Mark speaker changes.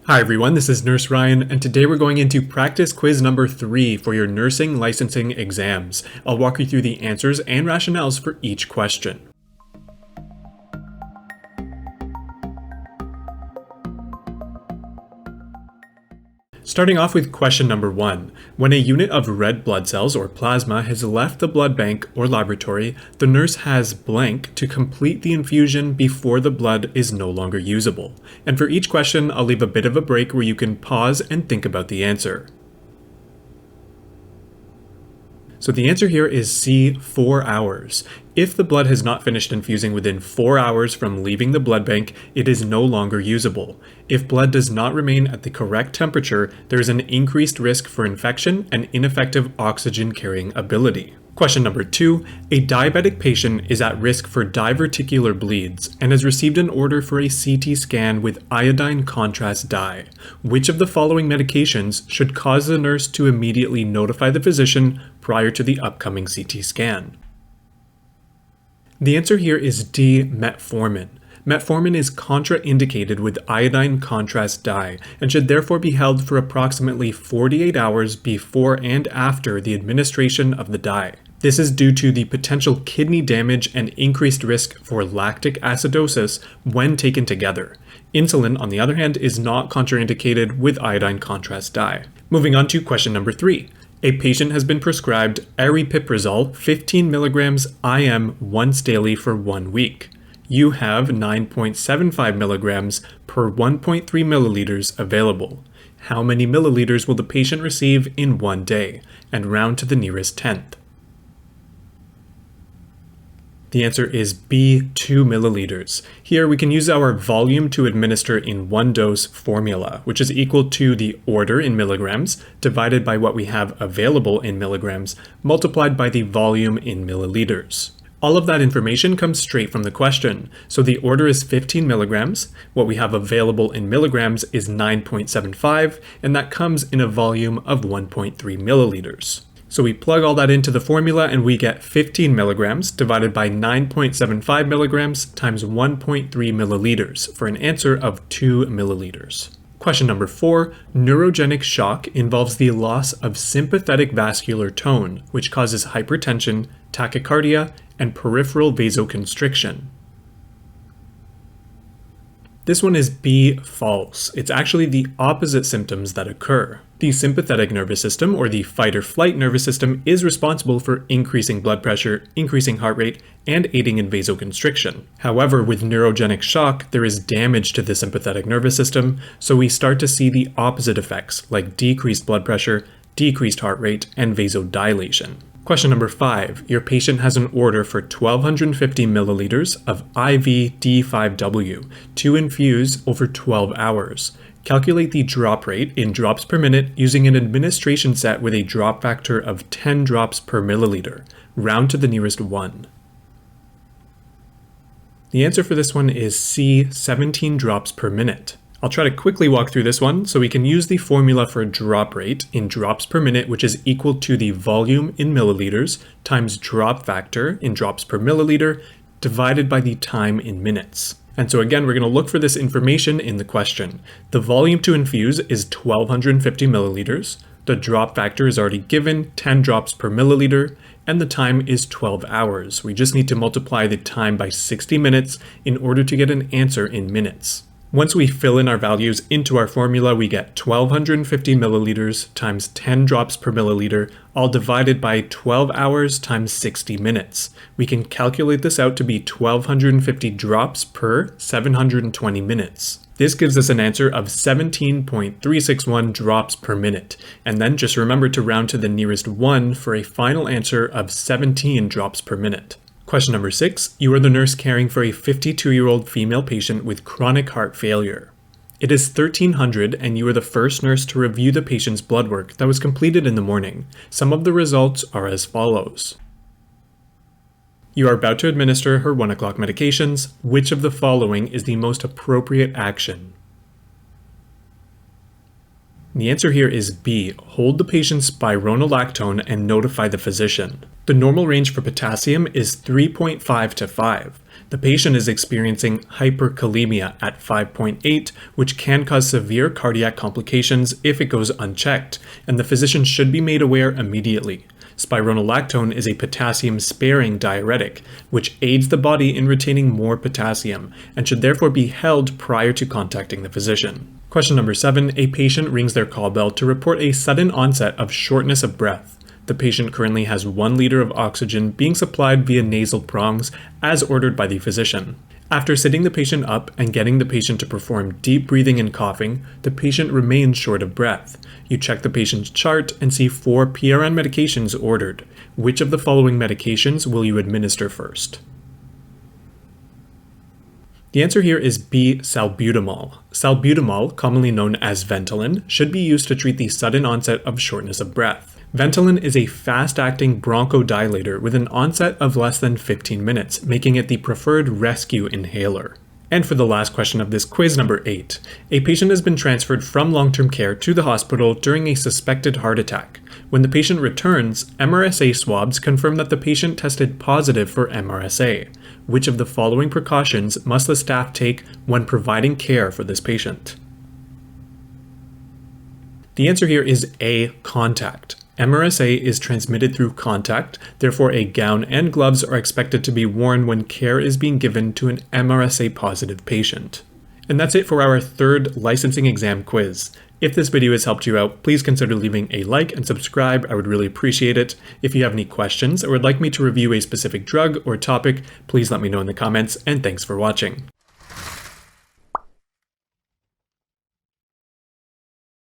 Speaker 1: Hi everyone, this is Nurse Ryan, and today we're going into practice quiz number 3 for your nursing licensing exams. I'll walk you through the answers and rationales for each question. Starting off with question number 1. When a unit of red blood cells or plasma has left the blood bank or laboratory, the nurse has blank to complete the infusion before the blood is no longer usable. And for each question, I'll leave a bit of a break where you can pause and think about the answer. So the answer here is C, 4 hours. If the blood has not finished infusing within 4 hours from leaving the blood bank, it is no longer usable. If blood does not remain at the correct temperature, there is an increased risk for infection and ineffective oxygen carrying ability. Question number 2. A diabetic patient is at risk for diverticular bleeds and has received an order for a CT scan with iodine contrast dye. Which of the following medications should cause the nurse to immediately notify the physician prior to the upcoming CT scan? The answer here is D, metformin. Metformin is contraindicated with iodine contrast dye and should therefore be held for approximately 48 hours before and after the administration of the dye. This is due to the potential kidney damage and increased risk for lactic acidosis when taken together. Insulin, on the other hand, is not contraindicated with iodine contrast dye. Moving on to question number 3. A patient has been prescribed Aripiprazole 15 mg IM once daily for 1 week. You have 9.75 mg per 1.3 milliliters available. How many milliliters will the patient receive in 1 day? And round to the nearest tenth. The answer is B, 2 milliliters. Here we can use our volume to administer in 1 dose formula, which is equal to the order in milligrams divided by what we have available in milligrams multiplied by the volume in milliliters. All of that information comes straight from the question. So the order is 15 milligrams, what we have available in milligrams is 9.75, and that comes in a volume of 1.3 milliliters. So we plug all that into the formula and we get 15 milligrams divided by 9.75 milligrams times 1.3 milliliters for an answer of 2 milliliters. Question number 4. Neurogenic shock involves the loss of sympathetic vascular tone, which causes hypertension, tachycardia, and peripheral vasoconstriction. This one is B, false. It's actually the opposite symptoms that occur. The sympathetic nervous system, or the fight or flight nervous system, is responsible for increasing blood pressure, increasing heart rate, and aiding in vasoconstriction. However, with neurogenic shock, there is damage to the sympathetic nervous system, so we start to see the opposite effects, like decreased blood pressure, decreased heart rate, and vasodilation. Question number 5. Your patient has an order for 1,250 milliliters of IV D5W to infuse over 12 hours. Calculate the drop rate in drops per minute using an administration set with a drop factor of 10 drops per milliliter. Round to the nearest 1. The answer for this one is C, 17 drops per minute. I'll try to quickly walk through this one so we can use the formula for drop rate in drops per minute, which is equal to the volume in milliliters times drop factor in drops per milliliter divided by the time in minutes. And so again, we're going to look for this information in the question. The volume to infuse is 1,250 milliliters. The drop factor is already given, 10 drops per milliliter, and the time is 12 hours. We just need to multiply the time by 60 minutes in order to get an answer in minutes. Once we fill in our values into our formula, we get 1,250 milliliters times 10 drops per milliliter, all divided by 12 hours times 60 minutes. We can calculate this out to be 1,250 drops per 720 minutes. This gives us an answer of 17.361 drops per minute. And then just remember to round to the nearest 1 for a final answer of 17 drops per minute. Question number 6. You are the nurse caring for a 52-year-old female patient with chronic heart failure. It is 1300 and you are the first nurse to review the patient's blood work that was completed in the morning. Some of the results are as follows. You are about to administer her 1 o'clock medications. Which of the following is the most appropriate action? The answer here is B. Hold the patient's spironolactone and notify the physician. The normal range for potassium is 3.5 to 5. The patient is experiencing hyperkalemia at 5.8, which can cause severe cardiac complications if it goes unchecked, and the physician should be made aware immediately. Spironolactone is a potassium-sparing diuretic, which aids the body in retaining more potassium, and should therefore be held prior to contacting the physician. Question number 7. A patient rings their call bell to report a sudden onset of shortness of breath. The patient currently has 1 liter of oxygen being supplied via nasal prongs as ordered by the physician. After sitting the patient up and getting the patient to perform deep breathing and coughing, the patient remains short of breath. You check the patient's chart and see 4 PRN medications ordered. Which of the following medications will you administer first? The answer here is B. Salbutamol. Salbutamol, commonly known as Ventolin, should be used to treat the sudden onset of shortness of breath. Ventolin is a fast-acting bronchodilator with an onset of less than 15 minutes, making it the preferred rescue inhaler. And for the last question of this quiz, number 8. A patient has been transferred from long-term care to the hospital during a suspected heart attack. When the patient returns, MRSA swabs confirm that the patient tested positive for MRSA. Which of the following precautions must the staff take when providing care for this patient? The answer here is A. Contact. MRSA is transmitted through contact, therefore a gown and gloves are expected to be worn when care is being given to an MRSA-positive patient. And that's it for our 3rd licensing exam quiz. If this video has helped you out, please consider leaving a like and subscribe. I would really appreciate it. If you have any questions or would like me to review a specific drug or topic, please let me know in the comments, and thanks for watching.